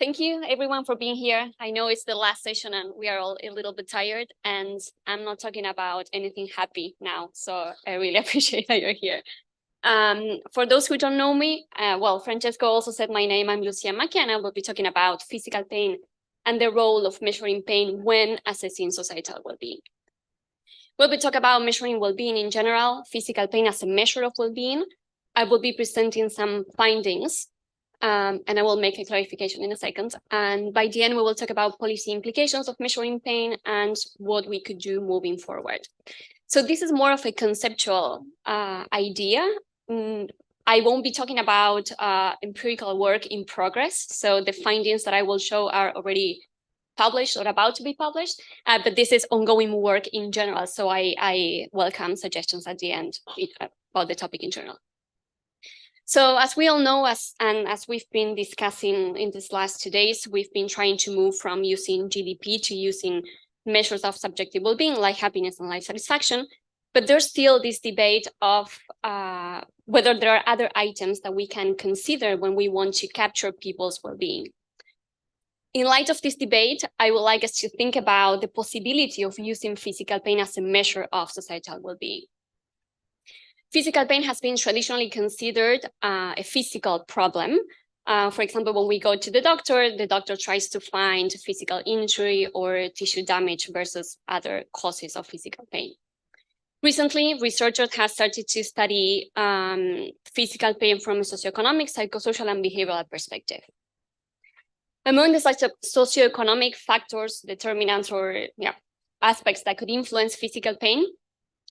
Thank you everyone for being here. I know it's the last session and we are all a little bit tired, and I'm not talking about anything happy now, so I really appreciate that you're here. For those who don't know me, well, Francesco also said my name. I'm Lucia Macchia, and I will be talking about physical pain and the role of measuring pain when assessing societal well-being. We'll be talking about measuring well-being in general, physical pain as a measure of well-being. I will be presenting some findings, and I will make a clarification in a second. And by the end, we will talk about policy implications of measuring pain and what we could do moving forward. So this is more of a conceptual idea. I won't be talking about empirical work in progress. So the findings that I will show are already published or about to be published, but this is ongoing work in general. So I welcome suggestions at the end about the topic in general. So as we all know, as we've been discussing in these last 2 days, we've been trying to move from using GDP to using measures of subjective well-being like happiness and life satisfaction. But there's still this debate of whether there are other items that we can consider when we want to capture people's well-being. In light of this debate, I would like us to think about the possibility of using physical pain as a measure of societal well-being. Physical pain has been traditionally considered a physical problem. For example, when we go to the doctor tries to find physical injury or tissue damage versus other causes of physical pain. Recently, researchers have started to study physical pain from a socioeconomic, psychosocial, and behavioral perspective. Among the socioeconomic factors, determinants, or aspects that could influence physical pain,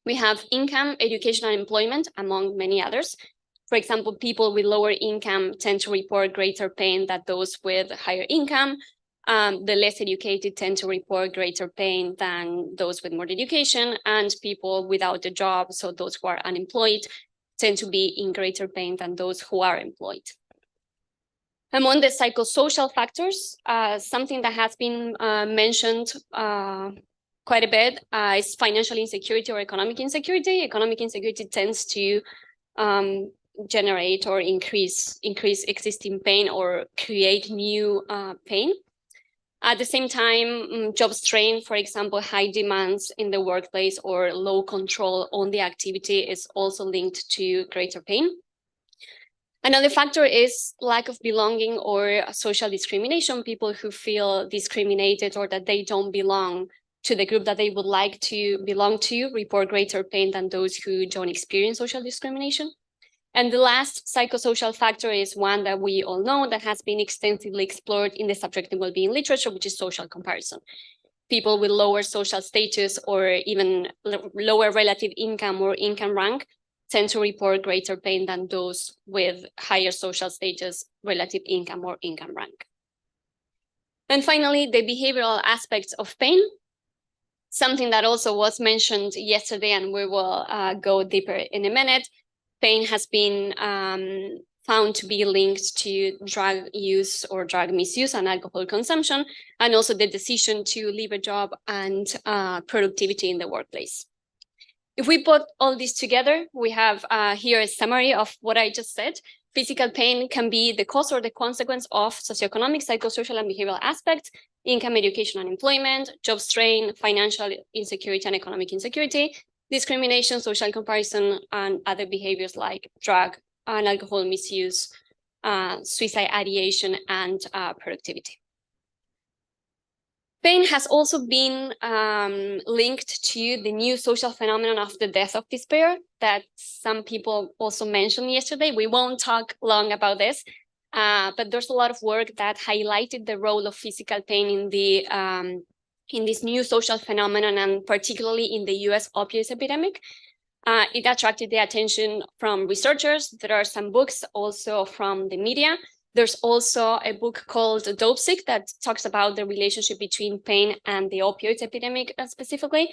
we have income, education, and employment, among many others. For example, people with lower income tend to report greater pain than those with higher income. The less educated tend to report greater pain than those with more education, and people without a job, so those who are unemployed, tend to be in greater pain than those who are employed. Among the psychosocial factors, something that has been mentioned quite a bit is financial insecurity or economic insecurity. Economic insecurity tends to generate or increase existing pain or create new pain. At the same time, job strain, for example, high demands in the workplace or low control on the activity is also linked to greater pain. Another factor is lack of belonging or social discrimination. People who feel discriminated or that they don't belong to the group that they would like to belong to report greater pain than those who don't experience social discrimination. And the last psychosocial factor is one that we all know that has been extensively explored in the subjective well-being literature, which is social comparison. People with lower social status or even lower relative income or income rank tend to report greater pain than those with higher social status, relative income, or income rank. And finally, the behavioral aspects of pain, something that also was mentioned yesterday, and we will go deeper in a minute. Pain has been found to be linked to drug use or drug misuse and alcohol consumption, and also the decision to leave a job and productivity in the workplace. If we put all this together, we have here a summary of what I just said. Physical pain can be the cause or the consequence of socioeconomic, psychosocial, and behavioral aspects, income, education, and employment, job strain, financial insecurity, and economic insecurity, discrimination, social comparison, and other behaviors like drug and alcohol misuse, suicide ideation, and productivity. Pain has also been linked to the new social phenomenon of the death of despair that some people also mentioned yesterday. We won't talk long about this, but there's a lot of work that highlighted the role of physical pain in this new social phenomenon, and particularly in the US opioid epidemic. It attracted the attention from researchers. There are some books also from the media. There's also a book called Dopesick that talks about the relationship between pain and the opioid epidemic specifically.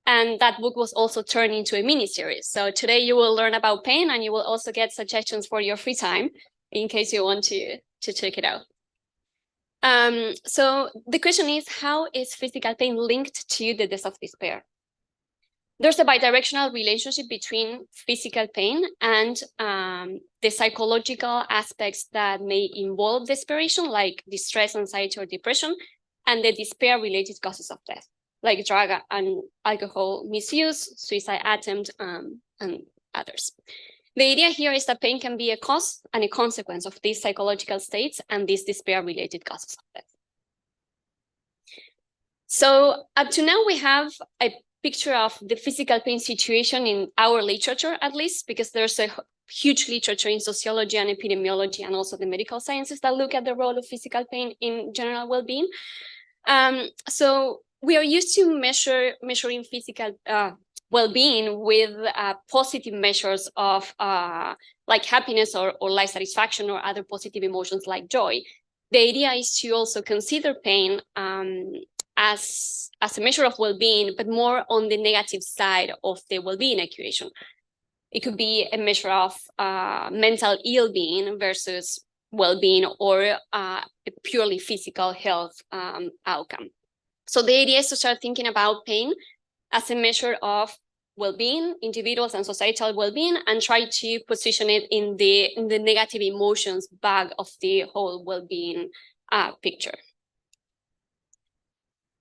And that book was also turned into a mini-series. So today you will learn about pain, and you will also get suggestions for your free time in case you want to check it out. So the question is, how is physical pain linked to the death of despair? There's a bidirectional relationship between physical pain and the psychological aspects that may involve desperation, like distress, anxiety, or depression, and the despair-related causes of death, like drug and alcohol misuse, suicide attempt, and others. The idea here is that pain can be a cause and a consequence of these psychological states and these despair-related causes of death. So up to now, we have a picture of the physical pain situation in our literature, at least, because there's a huge literature in sociology and epidemiology and also the medical sciences that look at the role of physical pain in general well-being. So we are used to measuring physical well-being with positive measures of like happiness or life satisfaction or other positive emotions like joy. The idea is to also consider pain as a measure of well-being, but more on the negative side of the well-being equation. It could be a measure of mental ill-being versus well-being, or a purely physical health outcome. So the idea is to start thinking about pain as a measure of well-being, individuals and societal well-being, and try to position it in the negative emotions bag of the whole well-being picture.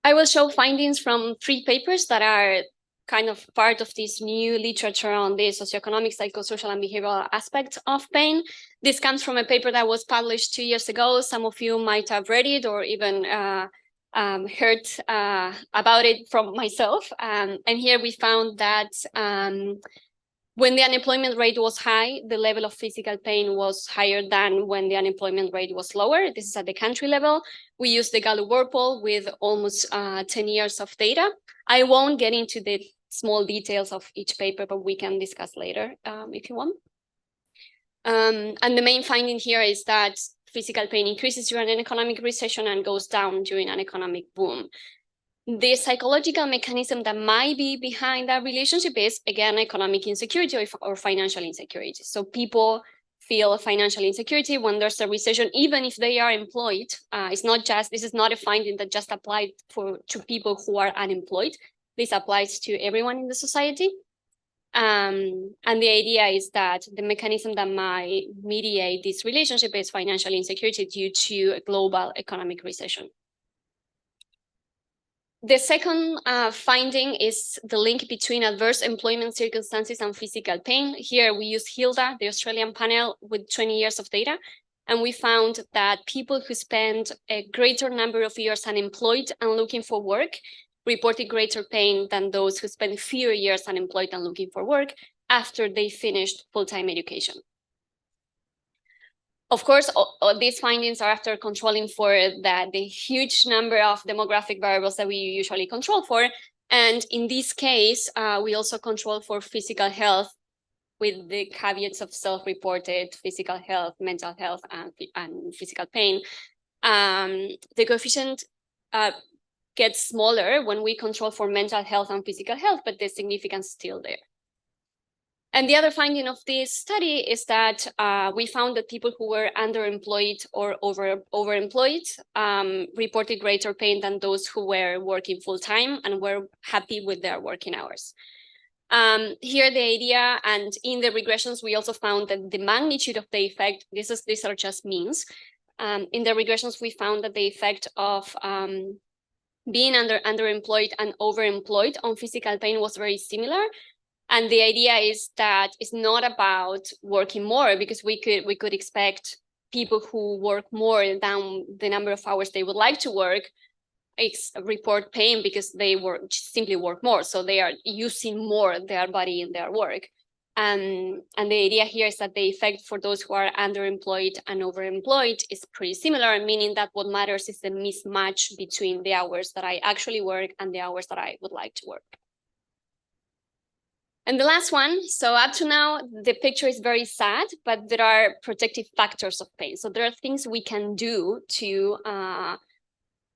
I will show findings from 3 papers that are kind of part of this new literature on the socioeconomic, psychosocial, and behavioral aspects of pain. This comes from a paper that was published 2 years ago. Some of you might have read it or even heard about it from myself. And here we found that when the unemployment rate was high, the level of physical pain was higher than when the unemployment rate was lower. This is at the country level. We used the Gallup World Poll with almost 10 years of data. I won't get into the small details of each paper, but we can discuss later if you want. And the main finding here is that physical pain increases during an economic recession and goes down during an economic boom. The psychological mechanism that might be behind that relationship is, again, economic insecurity or financial insecurity. So people feel financial insecurity when there's a recession, even if they are employed. This is not a finding that just applied to people who are unemployed. This applies to everyone in the society. And the idea is that the mechanism that might mediate this relationship is financial insecurity due to a global economic recession. The second finding is the link between adverse employment circumstances and physical pain. Here we use HILDA, the Australian panel, with 20 years of data. And we found that people who spend a greater number of years unemployed and looking for work reported greater pain than those who spent fewer years unemployed and looking for work after they finished full-time education. Of course, these findings are after controlling for the huge number of demographic variables that we usually control for. And in this case, we also control for physical health with the caveats of self-reported physical health, mental health, and physical pain. The coefficient gets smaller when we control for mental health and physical health, but the significance is still there. And the other finding of this study is that we found that people who were underemployed or overemployed reported greater pain than those who were working full-time and were happy with their working hours. Here the idea, and in the regressions, we also found that the magnitude of the effect, these are just means. In the regressions, we found that the effect of being underemployed and overemployed on physical pain was very similar. And the idea is that it's not about working more, because we could expect people who work more than the number of hours they would like to work report pain because they simply work more. So they are using more their body in their work. And the idea here is that the effect for those who are underemployed and overemployed is pretty similar, meaning that what matters is the mismatch between the hours that I actually work and the hours that I would like to work. And the last one, so up to now, the picture is very sad, but there are protective factors of pain. So there are things we can do to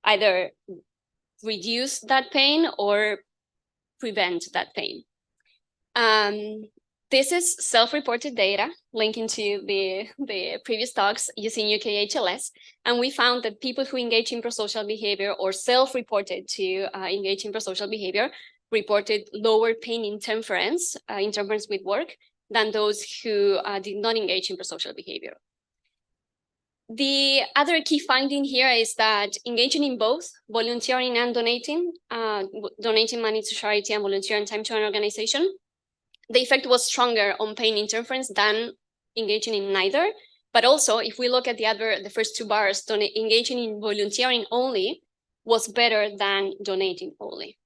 either reduce that pain or prevent that pain. This is self-reported data linking to the previous talks using UKHLS. And we found that people who engage in prosocial behavior or self-reported to engage in prosocial behavior reported lower pain interference with work than those who did not engage in prosocial behavior. The other key finding here is that engaging in both volunteering and donating money to charity and volunteering time to an organization, the effect was stronger on pain interference than engaging in neither. But also, if we look at the first two bars, engaging in volunteering only was better than donating only.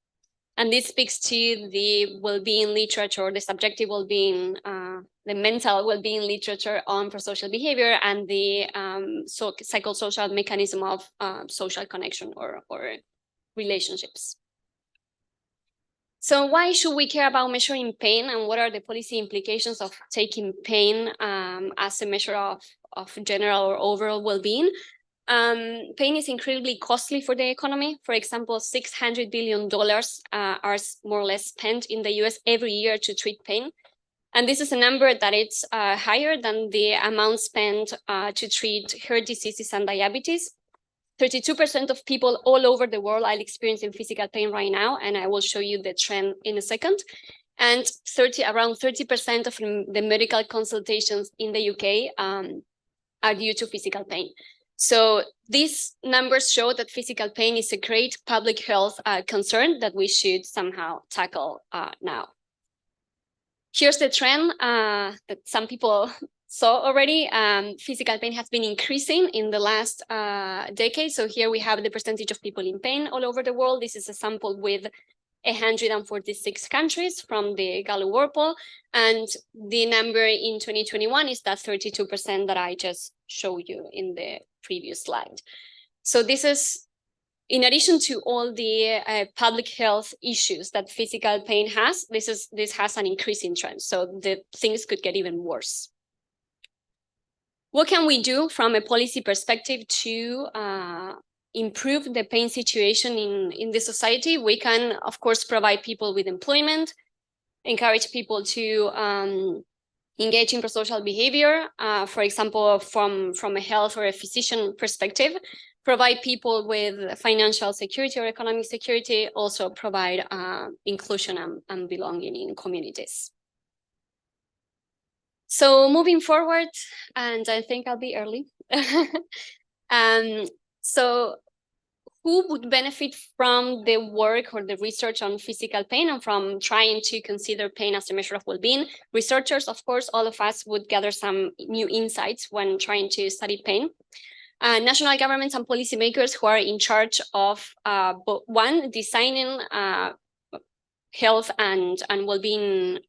And this speaks to the well-being literature, the subjective well-being, the mental well-being literature on prosocial behavior, and the psychosocial mechanism of social connection or relationships. So why should we care about measuring pain, and what are the policy implications of taking pain as a measure of general or overall well-being? Pain is incredibly costly for the economy. For example, $600 billion are more or less spent in the US every year to treat pain. And this is a number that it's higher than the amount spent to treat heart diseases and diabetes. 32% of people all over the world are experiencing physical pain right now, and I will show you the trend in a second. And around 30% of the medical consultations in the UK are due to physical pain. So these numbers show that physical pain is a great public health concern that we should somehow tackle now. Here's the trend that some people saw already. Physical pain has been increasing in the last decade. So here we have the percentage of people in pain all over the world. This is a sample with 146 countries from the Gallup World Poll. And the number in 2021 is that 32% that I just showed you in the previous slide. So this is, in addition to all the public health issues that physical pain has, this has an increasing trend. So the things could get even worse. What can we do from a policy perspective to improve the pain situation in the society? We can, of course, provide people with employment, encourage people to engage in prosocial behavior, for example, from a health or a physician perspective, provide people with financial security or economic security, also provide inclusion and belonging in communities. So moving forward, and I think I'll be early. So who would benefit from the work or the research on physical pain and from trying to consider pain as a measure of well-being? Researchers, of course, all of us would gather some new insights when trying to study pain. National governments and policymakers who are in charge of, designing health and well-being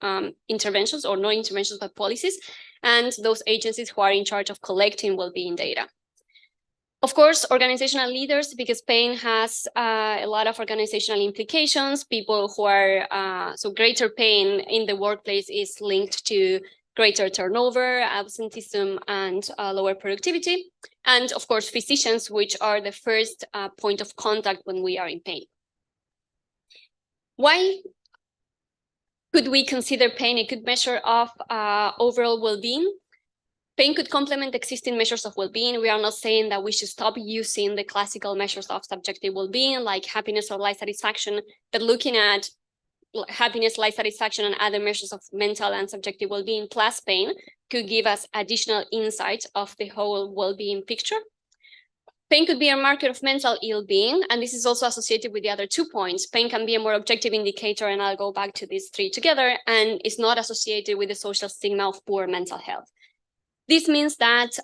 interventions or no interventions but policies, and those agencies who are in charge of collecting well-being data. Of course, organizational leaders, because pain has a lot of organizational implications. People who are, so greater pain in the workplace is linked to greater turnover, absenteeism, and lower productivity. And of course, physicians, which are the first point of contact when we are in pain. Why could we consider pain a good measure of overall well-being? Pain could complement existing measures of well-being. We are not saying that we should stop using the classical measures of subjective well-being like happiness or life satisfaction, but looking at happiness, life satisfaction, and other measures of mental and subjective well-being plus pain could give us additional insights of the whole well-being picture. Pain could be a marker of mental ill-being, and this is also associated with the other 2 points. Pain can be a more objective indicator, and I'll go back to these 3 together, and is not associated with the social stigma of poor mental health. This means that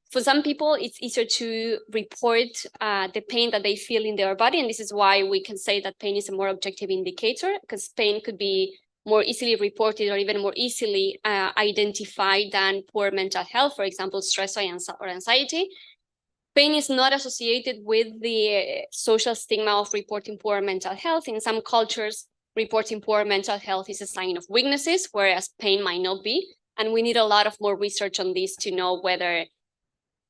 for some people, it's easier to report the pain that they feel in their body. And this is why we can say that pain is a more objective indicator, because pain could be more easily reported or even more easily identified than poor mental health, for example, stress or anxiety. Pain is not associated with the social stigma of reporting poor mental health. In some cultures, reporting poor mental health is a sign of weaknesses, whereas pain might not be. And we need a lot of more research on this to know whether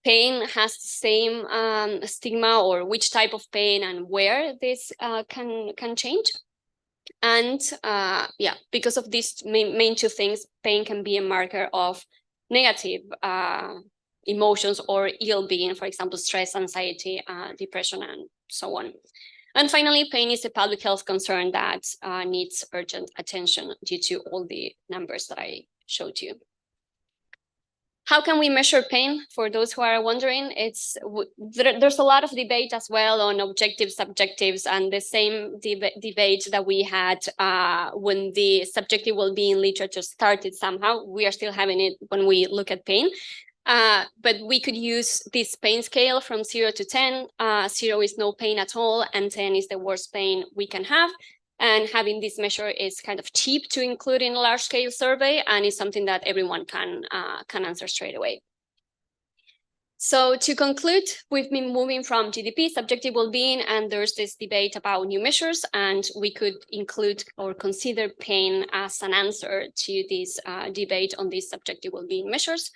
pain has the same stigma or which type of pain and where this can change. And because of these main 2 things, pain can be a marker of negative emotions or ill-being, for example, stress, anxiety, depression, and so on. And finally, pain is a public health concern that needs urgent attention due to all the numbers that I showed you. How can we measure pain? For those who are wondering, there's a lot of debate as well on objectives, subjectives, and the same debate that we had when the subjective well-being literature started somehow. We are still having it when we look at pain. But we could use this pain scale from 0 to 10. 0 is no pain at all, and 10 is the worst pain we can have. And having this measure is kind of cheap to include in a large-scale survey, and is something that everyone can answer straight away. So to conclude, we've been moving from GDP, subjective well-being, and there's this debate about new measures, and we could include or consider pain as an answer to this debate on these subjective well-being measures.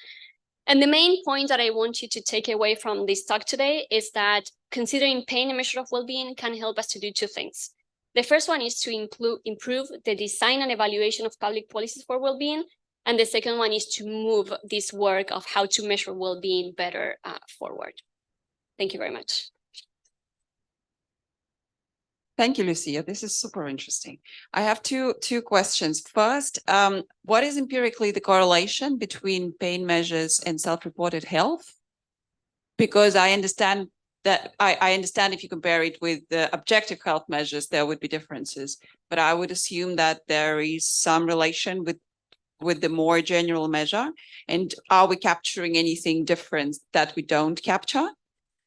And the main point that I want you to take away from this talk today is that considering pain a measure of well-being can help us to do two things. The first one is to improve the design and evaluation of public policies for well-being. And the second one is to move this work of how to measure well-being better forward. Thank you very much. Thank you, Lucia. This is super interesting. I have two questions. First, what is empirically the correlation between pain measures and self-reported health? Because I understand that I understand if you compare it with the objective health measures, there would be differences. But I would assume that there is some relation with the more general measure. And are we capturing anything different that we don't capture?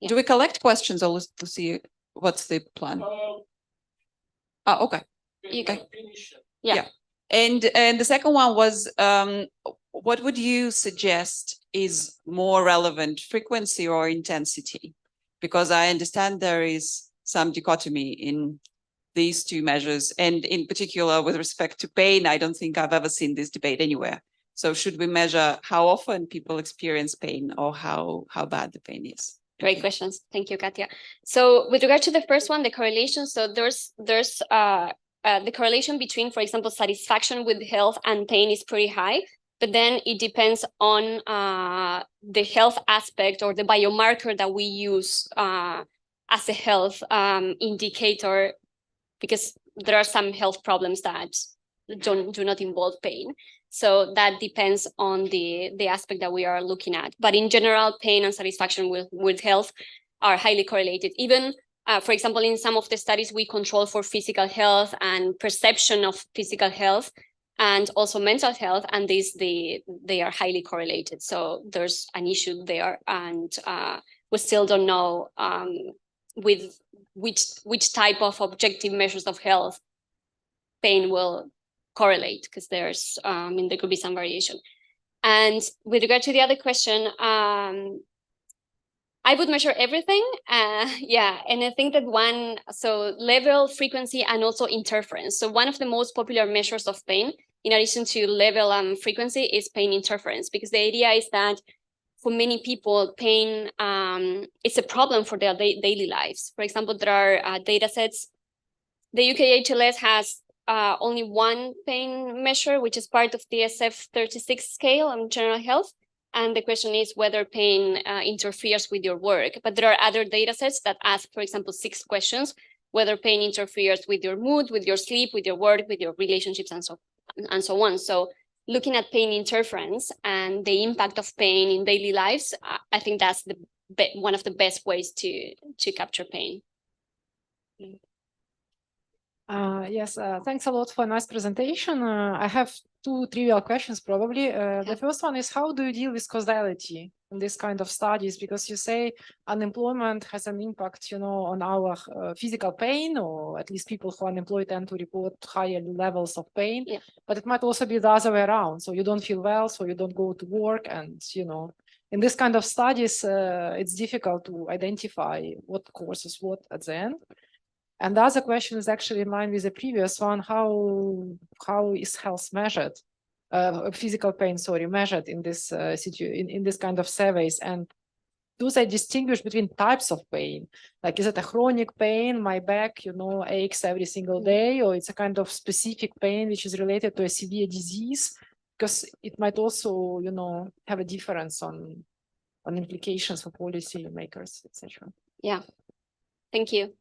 Yeah. Do we collect questions or to see what's the plan? Oh, okay. Okay. Yeah. And the second one was, what would you suggest is more relevant, frequency or intensity? Because I understand there is some dichotomy in these two measures, and in particular with respect to pain, I don't think I've ever seen this debate anywhere. So should we measure how often people experience pain or how bad the pain is? Great questions. Thank you, Katya. So with regard to the first one, the correlation, so there's the correlation between, for example, satisfaction with health and pain is pretty high, but then it depends on the health aspect or the biomarker that we use as a health indicator, because there are some health problems that do not involve pain. So that depends on the aspect that we are looking at. But in general, pain and satisfaction with health are highly correlated. Even, for example, in some of the studies, we control for physical health and perception of physical health and also mental health, and they are highly correlated. So there's an issue there, and we still don't know with which type of objective measures of health pain will correlate, because there could be some variation. And with regard to the other question, I would measure everything. Yeah, and I think that level, frequency, and also interference. So one of the most popular measures of pain, in addition to level and frequency, is pain interference, because the idea is that for many people, pain is a problem for their daily lives. For example, there are data sets. The UK HLS has only one pain measure, which is part of the SF-36 scale on general health. And the question is whether pain interferes with your work. But there are other data sets that ask, for example, 6 questions, whether pain interferes with your mood, with your sleep, with your work, with your relationships, and so on. So looking at pain interference and the impact of pain in daily lives, I think that's one of the best ways to capture pain. Yes, thanks a lot for a nice presentation. I have 2 trivial questions probably. The first one is, how do you deal with causality in this kind of studies? Because you say unemployment has an impact, on our physical pain, or at least people who are unemployed tend to report higher levels of pain. Yeah. But it might also be the other way around. So you don't feel well, so you don't go to work. And, in this kind of studies, it's difficult to identify what causes what at the end. And the other question is actually in line with the previous one. How is health measured, physical pain, measured in this in this kind of surveys? And do they distinguish between types of pain? Like, is it a chronic pain, my back, aches every single day, or it's a kind of specific pain which is related to a severe disease? Because it might also, have a difference on implications for policy makers, etc. Yeah, thank you.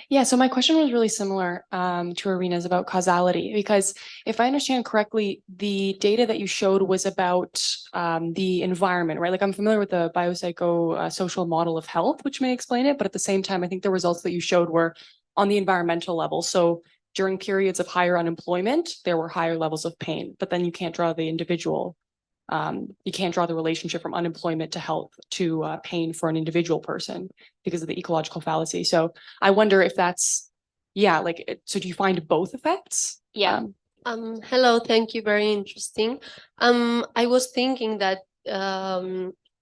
Yeah, so my question was really similar to Irina's about causality, because if I understand correctly, the data that you showed was about the environment, right? Like I'm familiar with the biopsychosocial model of health, which may explain it, but at the same time, I think the results that you showed were on the environmental level. So during periods of higher unemployment, there were higher levels of pain, but then you can't draw the individual. You can't draw the relationship from unemployment to health to pain for an individual person because of the ecological fallacy. So I wonder if that's, yeah, like, so do you find both effects? Yeah. Hello, thank you. Very interesting. I was thinking that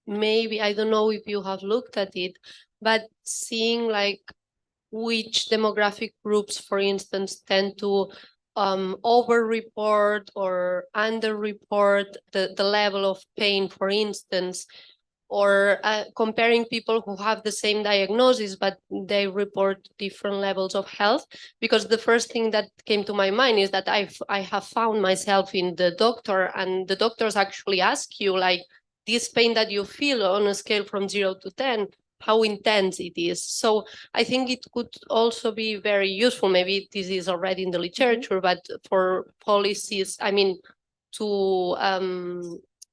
maybe, I don't know if you have looked at it, but seeing like which demographic groups, for instance, tend to over-report or under-report the level of pain, for instance, or comparing people who have the same diagnosis, but they report different levels of health. Because the first thing that came to my mind is that I have found myself in the doctor, and the doctors actually ask you, like, this pain that you feel on a scale from 0 to 10, how intense it is. So I think it could also be very useful. Maybe this is already in the literature, but for policies, I mean, to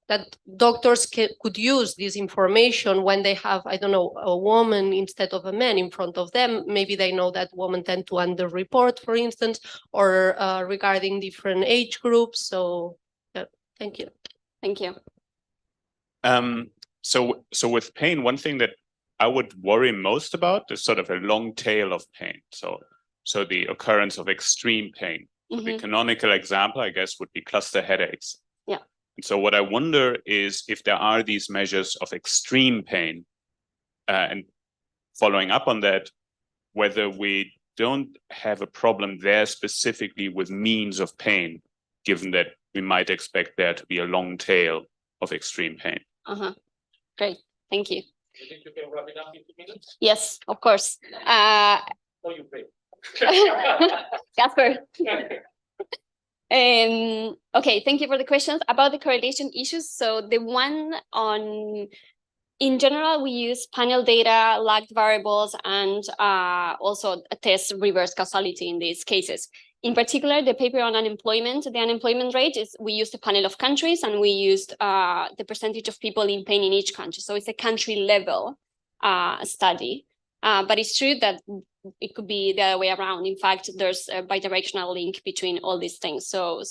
that doctors could use this information when they have, I don't know, a woman instead of a man in front of them. Maybe they know that women tend to underreport, for instance, or regarding different age groups. So yeah, thank you. Thank you. So with pain, one thing that I would worry most about is sort of a long tail of pain. So the occurrence of extreme pain. The canonical example, I guess, would be cluster headaches. Yeah. And so what I wonder is if there are these measures of extreme pain, and following up on that, whether we don't have a problem there specifically with means of pain, given that we might expect there to be a long tail of extreme pain. Great, thank you. You think you can wrap it up in 2 minutes? Yes, of course. Oh, you pay. Casper. Okay, thank you for the questions about the correlation issues. So the one on, in general, we use panel data, lagged variables, and also test reverse causality in these cases. In particular, the paper on unemployment, the unemployment rate is, we used a panel of countries, and we used the percentage of people in pain in each country. So it's a country level study. But it's true that it could be the other way around. In fact, there's a bidirectional link between all these things. So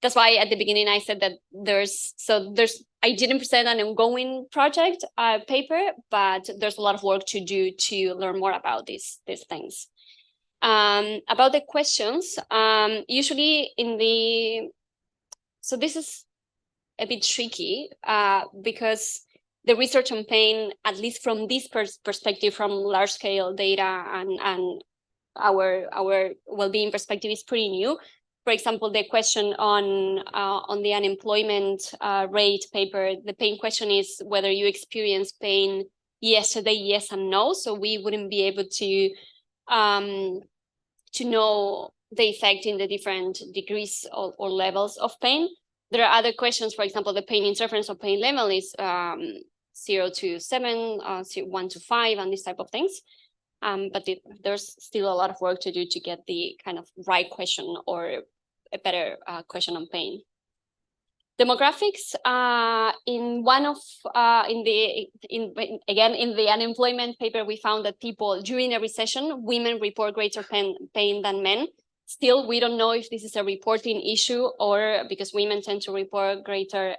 that's why at the beginning I said that I didn't present an ongoing project paper, but there's a lot of work to do to learn more about these things. About the questions, usually so this is a bit tricky because the research on pain, at least from this perspective, from large scale data and our well-being perspective, is pretty new. For example, the question on the unemployment rate paper, the pain question is whether you experience pain yesterday, yes and no. So we wouldn't be able to know the effect in the different degrees or levels of pain. There are other questions, for example, the pain interference or pain level is 0 to 7, 1 to 5, and these type of things. But there's still a lot of work to do to get the kind of right question or a better question on pain. Demographics, in the unemployment paper, we found that people during a recession, women report greater pain than men. Still, we don't know if this is a reporting issue or because women tend to report greater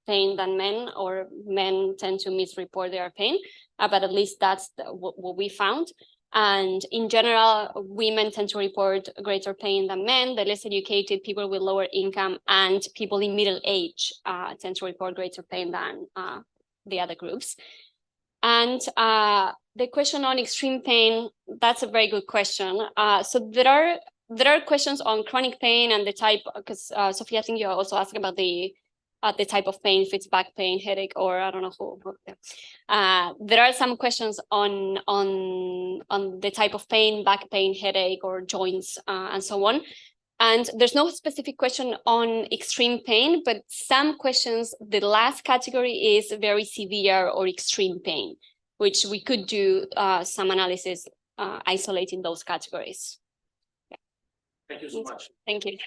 pain than men, or men tend to misreport their pain. But at least that's what we found. And in general, women tend to report greater pain than men. The less educated, people with lower income, and people in middle age tend to report greater pain than the other groups. And the question on extreme pain, that's a very good question. So there are questions on chronic pain and the type, because Sophia, I think you also asked about the type of pain, if it's back pain, headache, or I don't know who. There are some questions on the type of pain, back pain, headache, or joints, and so on. And there's no specific question on extreme pain, but some questions, the last category is very severe or extreme pain, which we could do some analysis isolating those categories. Thank you so much. Thank you.